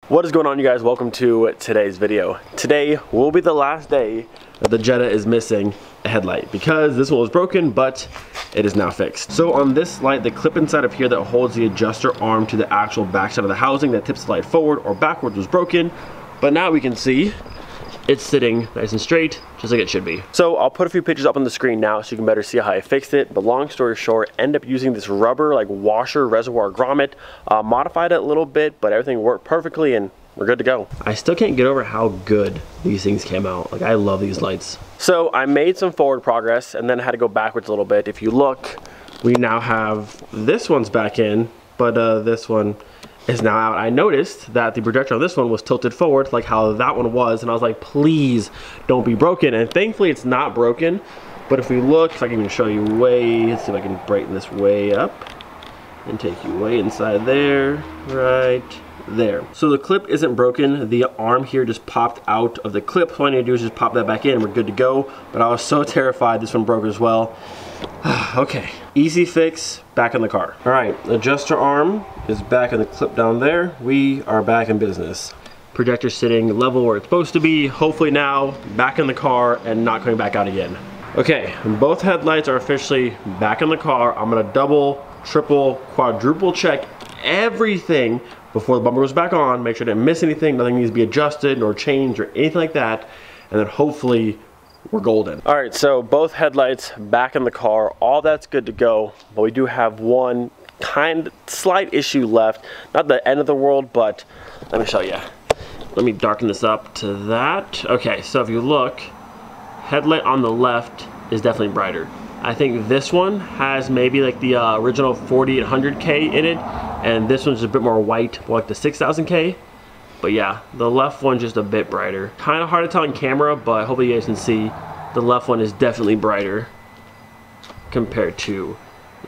What is going on, you guys? Welcome to today's video. Today will be the last day that the Jetta is missing a headlight because this one was broken, but it is now fixed. So on this light, the clip inside of here that holds the adjuster arm to the actual back side of the housing that tips the light forward or backwards was broken, but now we can see it's sitting nice and straight, just like it should be. So I'll put a few pictures up on the screen now so you can better see how I fixed it. But long story short, end up using this rubber like washer reservoir grommet, modified it a little bit, but everything worked perfectly and we're good to go. I still can't get over how good these things came out. Like, I love these lights. So I made some forward progress and then I had to go backwards a little bit. If you look, we now have this one's back in, but this one is now out. I noticed that the projector on this one was tilted forward like how that one was, and I was like, please don't be broken. And thankfully it's not broken. But if we look, if I can even show you way, let's see if I can brighten this way up and take you way inside there, right there. So the clip isn't broken. The arm here just popped out of the clip. So all I need to do is just pop that back in and we're good to go. But I was so terrified this one broke as well. Okay, easy fix, back in the car. All right, adjuster arm is back in the clip down there. We are back in business. Projector sitting level where it's supposed to be. Hopefully now back in the car and not coming back out again. Okay, both headlights are officially back in the car. I'm gonna double, triple, quadruple check everything before the bumper goes back on. Make sure I didn't miss anything. Nothing needs to be adjusted or changed or anything like that. And then hopefully we're golden. All right, so both headlights back in the car. All that's good to go, but we do have one slight issue left. Not the end of the world, but let me show you. Let me darken this up to that. Okay, so if you look, headlight on the left is definitely brighter. I think this one has maybe like the original 4800K in it, and this one's a bit more white, more like the 6000K. But yeah, the left one's just a bit brighter. Kind of hard to tell on camera, but hopefully you guys can see the left one is definitely brighter compared to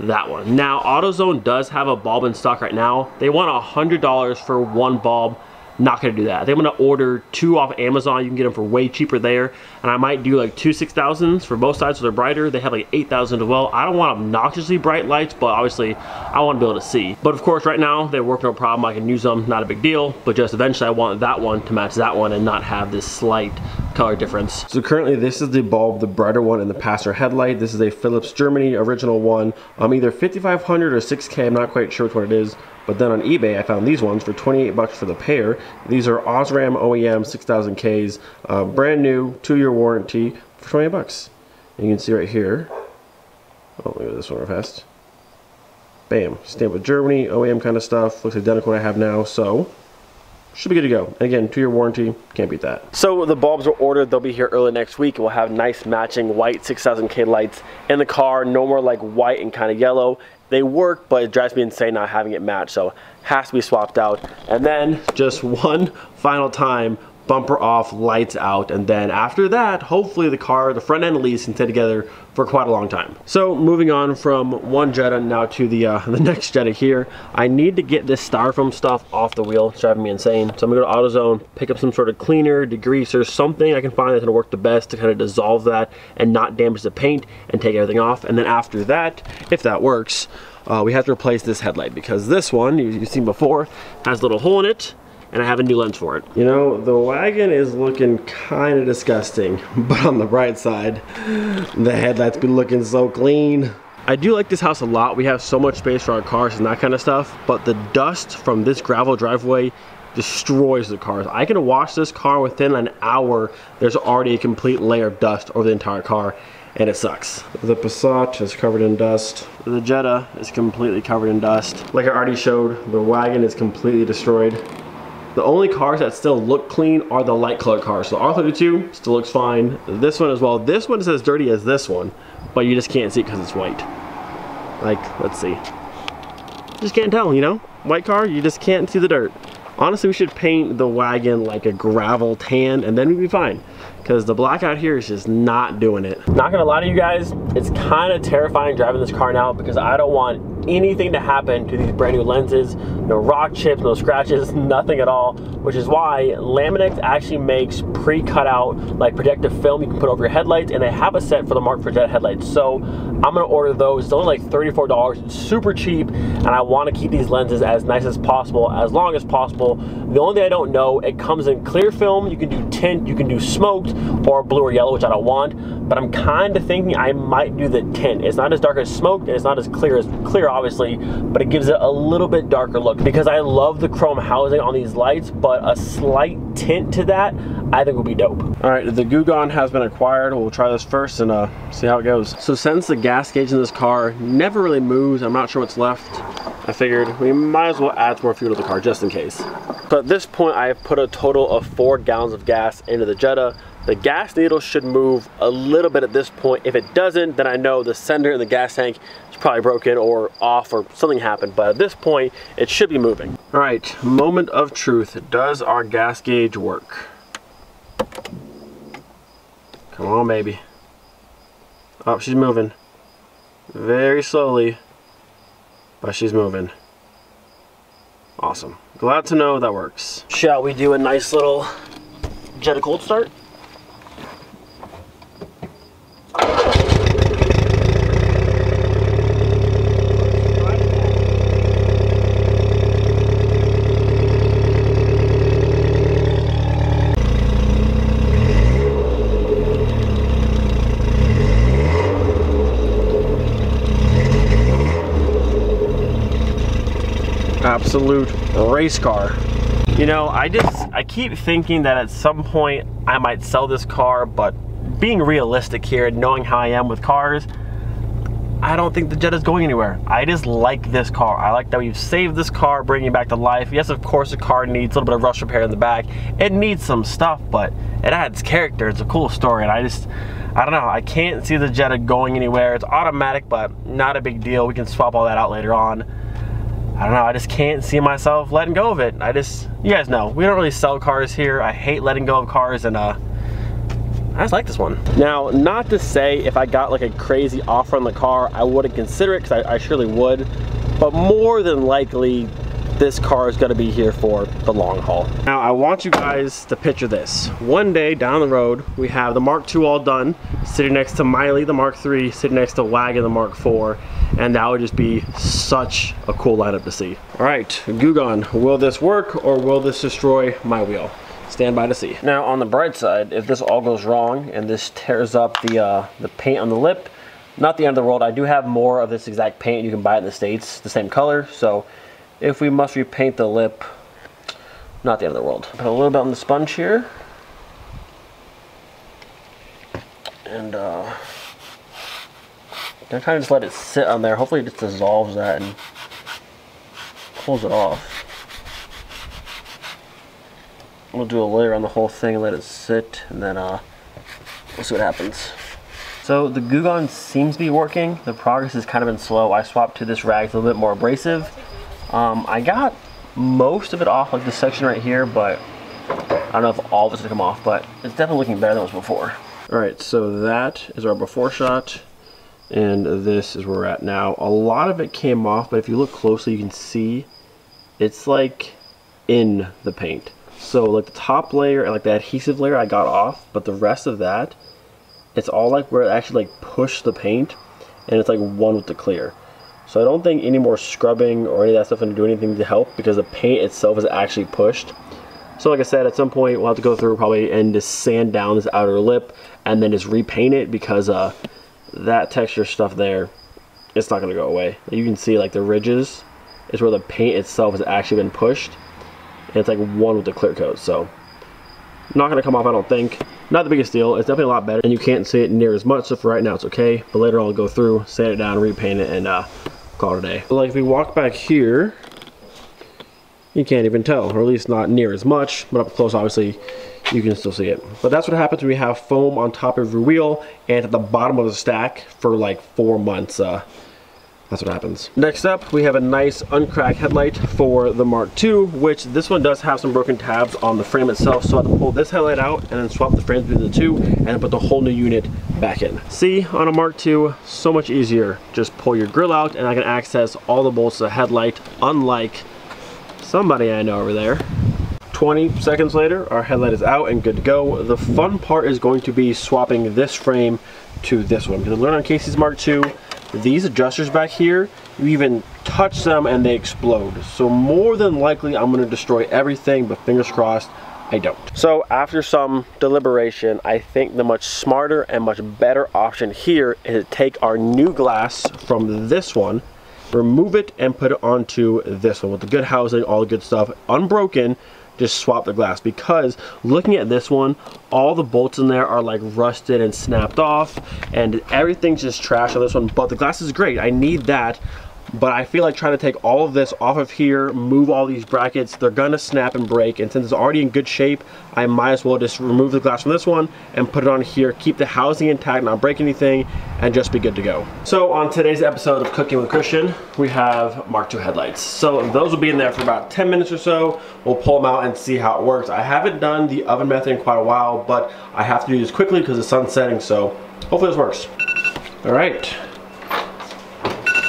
that one. Now, AutoZone does have a bulb in stock right now. They want $100 for one bulb. Not gonna do that. I think I'm gonna order two off Amazon. You can get them for way cheaper there. And I might do like two 6000s for both sides so they're brighter. They have like 8000 as well. I don't want obnoxiously bright lights, but obviously I want to be able to see. But of course right now they work no problem. I can use them, not a big deal. But just eventually I want that one to match that one and not have this slight color difference. So currently this is the bulb, the brighter one in the passenger headlight. This is a Philips Germany original one. Either 5500 or 6K, I'm not quite sure which one it is. But then on eBay, I found these ones for 28 bucks for the pair. These are Osram OEM 6000Ks, brand new, 2-year warranty for 28 bucks. And you can see right here. Oh, look at this one real fast. Bam, stamped with Germany, OEM kind of stuff. Looks identical to what I have now, so should be good to go. And again, 2-year warranty, can't beat that. So the bulbs were ordered, they'll be here early next week. We'll have nice matching white 6000K lights in the car, no more like white and kind of yellow. They work, but it drives me insane not having it matched, so has to be swapped out. And then just one final time, bumper off, lights out, and then after that, hopefully the car, the front end at least, can stay together for quite a long time. So moving on from one Jetta now to the next Jetta here, I need to get this styrofoam stuff off the wheel. It's driving me insane. So I'm gonna go to AutoZone, pick up some sort of cleaner, degreaser, something I can find that's gonna work the best to kind of dissolve that and not damage the paint and take everything off. And then after that, if that works, we have to replace this headlight because this one, you've seen before, has a little hole in it, and I have a new lens for it. You know, the wagon is looking kind of disgusting, but on the bright side, the headlight's been looking so clean. I do like this house a lot. We have so much space for our cars and that kind of stuff, but the dust from this gravel driveway destroys the cars. I can wash this car within an hour. There's already a complete layer of dust over the entire car, and it sucks. The Passat is covered in dust. The Jetta is completely covered in dust. Like I already showed, the wagon is completely destroyed. The only cars that still look clean are the light colored cars. So the R32 still looks fine. This one as well. This one is as dirty as this one, but you just can't see it because it's white. Like, let's see. Just can't tell, you know? White car, you just can't see the dirt. Honestly, we should paint the wagon like a gravel tan and then we'd be fine. Because the black out here is just not doing it. Not gonna lie to you guys, it's kind of terrifying driving this car now because I don't want anything to happen to these brand new lenses. No rock chips, no scratches, nothing at all. which is why Laminix actually makes pre-cut out like protective film you can put over your headlights, and they have a set for the Mark for Jetta headlights. So I'm gonna order those. It's only like $34. It's super cheap, and I want to keep these lenses as nice as possible, as long as possible. The only thing I don't know, it comes in clear film. You can do tint, you can do smoked, or blue or yellow, which I don't want. But I'm kind of thinking I might do the tint. It's not as dark as smoked, and it's not as clear, obviously, but it gives it a little bit darker look, because I love the chrome housing on these lights, but a slight tint to that I think would be dope. All right, the goo gun has been acquired. We'll try this first and see how it goes. So since the gas gauge in this car never really moves, I'm not sure what's left, I figured we might as well add some more fuel to the car just in case. So at this point, I have put a total of 4 gallons of gas into the Jetta. The gas needle should move a little bit at this point. If it doesn't, then I know the sender in the gas tank is probably broken or off or something happened. But at this point, it should be moving. All right, moment of truth. Does our gas gauge work? Come on, baby. Oh, she's moving. Very slowly, but she's moving. Awesome. Glad to know that works. Shall we do a nice little Jetta cold start? Absolute race car. You know, I keep thinking that at some point I might sell this car, but being realistic here and knowing how I am with cars, I don't think the Jetta's going anywhere. I just like this car. I like that we've saved this car, bringing it back to life. Yes, of course, the car needs a little bit of rust repair in the back. It needs some stuff, but it adds character. It's a cool story, and I don't know. I can't see the Jetta going anywhere. It's automatic, but not a big deal. We can swap all that out later on. I don't know, I just can't see myself letting go of it. You guys know, we don't really sell cars here. I hate letting go of cars, and I just like this one. Now, not to say if I got like a crazy offer on the car, I wouldn't consider it, because I surely would. But more than likely, this car is gonna be here for the long haul. Now, I want you guys to picture this. One day down the road, we have the Mark II all done, sitting next to Miley, the Mark III, sitting next to Wagon, the Mark IV, and that would just be such a cool lineup to see. All right, Gugon, will this work or will this destroy my wheel? Stand by to see. Now, on the bright side, if this all goes wrong and this tears up the paint on the lip, not the end of the world. I do have more of this exact paint. You can buy it in the States, the same color. So if we must repaint the lip, not the end of the world. Put a little bit on the sponge here. And I kind of just let it sit on there. Hopefully it just dissolves that and pulls it off. We'll do a layer on the whole thing and let it sit, and then we'll see what happens. So the Gugon seems to be working. The progress has kind of been slow. I swapped to this rag, a little bit more abrasive. I got most of it off, like this section right here, but I don't know if all of it's gonna come off, but it's definitely looking better than it was before. All right, so that is our before shot. And this is where we're at now. A lot of it came off, but if you look closely, you can see it's like in the paint. So like the top layer and like the adhesive layer I got off, but the rest of that, it's all like where it actually like pushed the paint, and it's like one with the clear. So I don't think any more scrubbing or any of that stuff going to do anything to help, because the paint itself is actually pushed. So like I said, at some point we'll have to go through probably and just sand down this outer lip and then just repaint it, because that texture stuff there, it's not going to go away. You can see like the ridges is where the paint itself has actually been pushed, and it's like one with the clear coat. So not going to come off, I don't think. Not the biggest deal. It's definitely a lot better, and you can't see it near as much, so for right now it's okay. But later on I'll go through, sand it down, repaint it, and call it a day. But like if we walk back here, you can't even tell, or at least not near as much, but up close obviously you can still see it. But that's what happens when we have foam on top of your wheel and at the bottom of the stack for like 4 months. That's what happens. Next up, we have a nice uncracked headlight for the Mark II, which this one does have some broken tabs on the frame itself, so I have to pull this headlight out and then swap the frames between the two and then put the whole new unit back in. See, on a Mark II, so much easier. Just pull your grill out and I can access all the bolts of the headlight, unlike somebody I know over there. 20 seconds later, our headlight is out and good to go. The fun part is going to be swapping this frame to this one. Because I learned on Casey's Mark II, these adjusters back here, you even touch them and they explode. So more than likely I'm going to destroy everything, but fingers crossed I don't. So after some deliberation, I think the much smarter and much better option here is to take our new glass from this one, remove it and put it onto this one with the good housing, all the good stuff, unbroken. Just swap the glass, because looking at this one, all the bolts in there are like rusted and snapped off and everything's just trash on this one, but the glass is great. I need that, but I feel like trying to take all of this off of here, move all these brackets, they're gonna snap and break, and since it's already in good shape, I might as well just remove the glass from this one and put it on here, keep the housing intact, not break anything, and just be good to go. So on today's episode of Cooking with Christian, we have Mark II headlights. So those will be in there for about 10 minutes or so. We'll pull them out and see how it works. I haven't done the oven method in quite a while, but I have to do this quickly because the sun's setting, so hopefully this works. All right.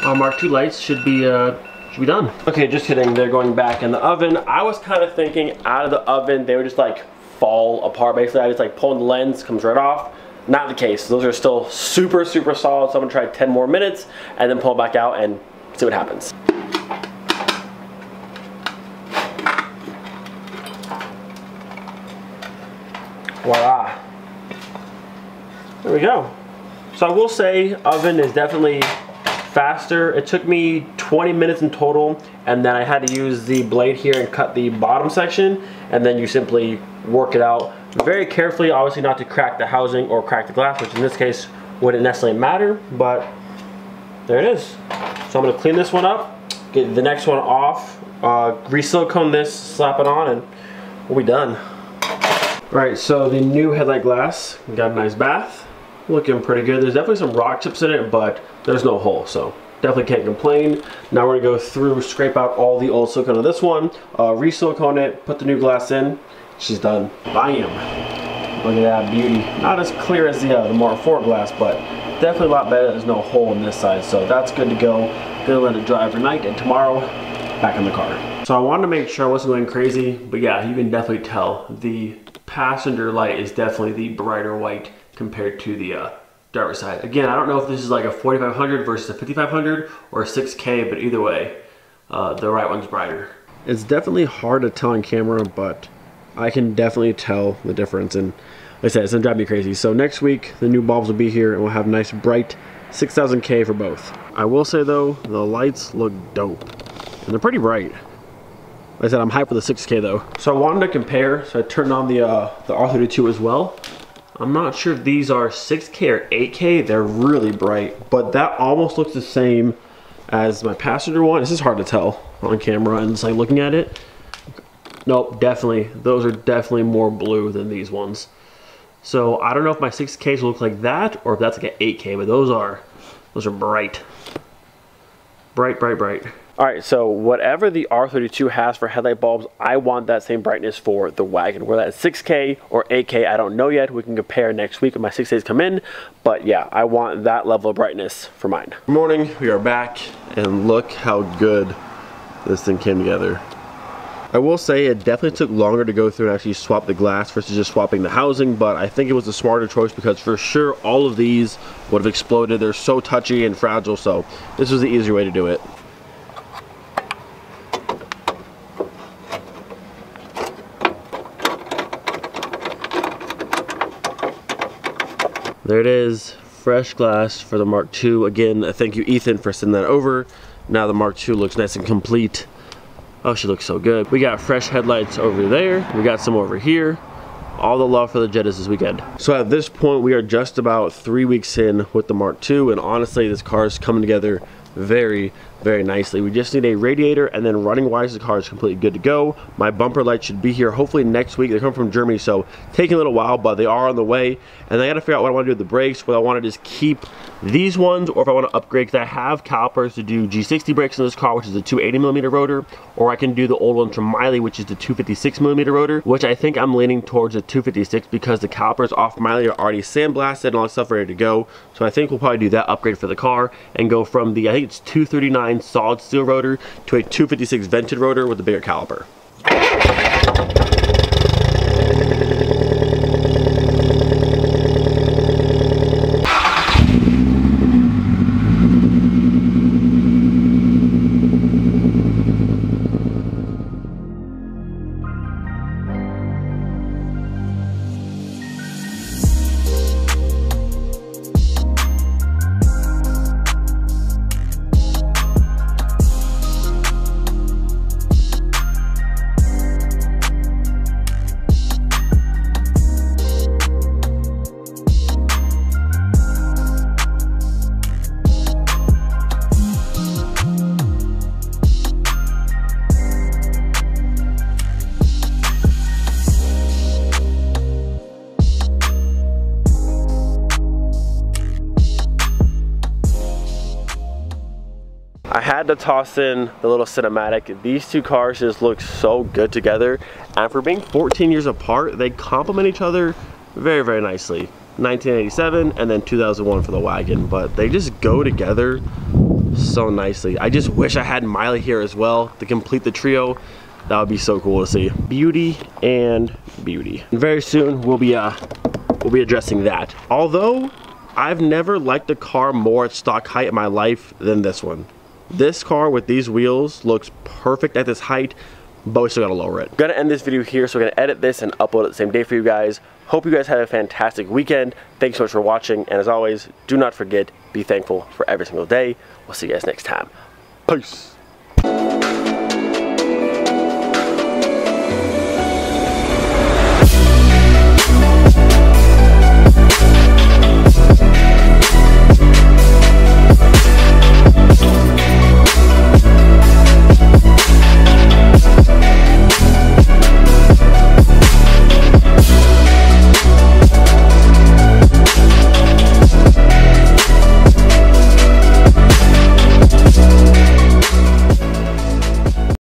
Our Mark II lights should be done. Okay, just kidding, they're going back in the oven. I was kind of thinking out of the oven, they would just like fall apart basically. I just like pull the lens, comes right off. Not the case. Those are still super, super solid. So I'm gonna try 10 more minutes and then pull it back out and see what happens. Voila. There we go. So I will say oven is definitely faster. It took me 20 minutes in total, and then I had to use the blade here and cut the bottom section, and then you simply work it out very carefully, obviously not to crack the housing or crack the glass, which in this case wouldn't necessarily matter, but there it is. So I'm going to clean this one up, get the next one off, re-silicone this, slap it on, and we'll be done. Alright, so the new headlight glass, got a nice bath. Looking pretty good. There's definitely some rock chips in it, but there's no hole, so definitely can't complain. Now we're gonna go through, scrape out all the old silicone of this one, re-silicone it, put the new glass in. She's done. Bam! Look at that beauty. Not as clear as the Mark IV glass, but definitely a lot better. There's no hole in this side, so that's good to go. Gonna let it dry overnight, and tomorrow, back in the car. So I wanted to make sure I wasn't going crazy, but yeah, you can definitely tell the passenger light is definitely the brighter white compared to the driver's side. Again, I don't know if this is like a 4500 versus a 5500 or a 6K, but either way, the right one's brighter. It's definitely hard to tell on camera, but I can definitely tell the difference, and like I said, it's gonna drive me crazy. So next week, the new bulbs will be here, and we'll have nice bright 6000K for both. I will say though, the lights look dope, and they're pretty bright. Like I said, I'm hyped for the 6K though. So I wanted to compare, so I turned on the R32 as well. I'm not sure if these are 6K or 8K. They're really bright, but that almost looks the same as my passenger one. This is hard to tell on camera and just like looking at it. Nope, definitely. Those are definitely more blue than these ones. So I don't know if my 6Ks will look like that or if that's like an 8K, but those are bright. Bright, bright, bright. All right, so whatever the R32 has for headlight bulbs, I want that same brightness for the wagon. Whether that's 6K or 8K, I don't know yet. We can compare next week when my 6Ks come in. But yeah, I want that level of brightness for mine. Good morning, we are back, and look how good this thing came together. I will say it definitely took longer to go through and actually swap the glass versus just swapping the housing, but I think it was a smarter choice because for sure all of these would have exploded. They're so touchy and fragile, so this was the easier way to do it. There it is, fresh glass for the Mark II. Again, thank you Ethan for sending that over. Now the Mark II looks nice and complete. Oh, she looks so good. We got fresh headlights over there. We got some over here. All the love for the Jettas this weekend. So at this point, we are just about 3 weeks in with the Mark II, and honestly, this car is coming together very, very nicely. We just need a radiator, and then running wise, the car is completely good to go. My bumper lights should be here hopefully next week. They come from Germany, so taking a little while, but they are on the way. And I gotta figure out what I want to do with the brakes, whether I want to just keep these ones or if I want to upgrade, because I have calipers to do G60 brakes in this car, which is a 280mm rotor, or I can do the old one from Miley, which is the 256mm rotor, which I think I'm leaning towards the 256 because the calipers off Miley are already sandblasted and all that stuff ready to go. So I think we'll probably do that upgrade for the car and go from the, I think it's 239 solid steel rotor to a 256 vented rotor with a bigger caliper. had to toss in the little cinematic. These two cars just look so good together, and for being 14 years apart, they complement each other very, very nicely. 1987 and then 2001 for the wagon, but they just go together so nicely. I just wish I had Miley here as well to complete the trio. That would be so cool to see. Beauty and beauty. And very soon we'll be addressing that. Although I've never liked a car more at stock height in my life than this one. This car with these wheels looks perfect at this height, but we still gotta lower it. I'm gonna end this video here, so we're gonna edit this and upload it the same day for you guys. Hope you guys have a fantastic weekend. Thanks so much for watching, and as always, do not forget, be thankful for every single day. We'll see you guys next time. Peace.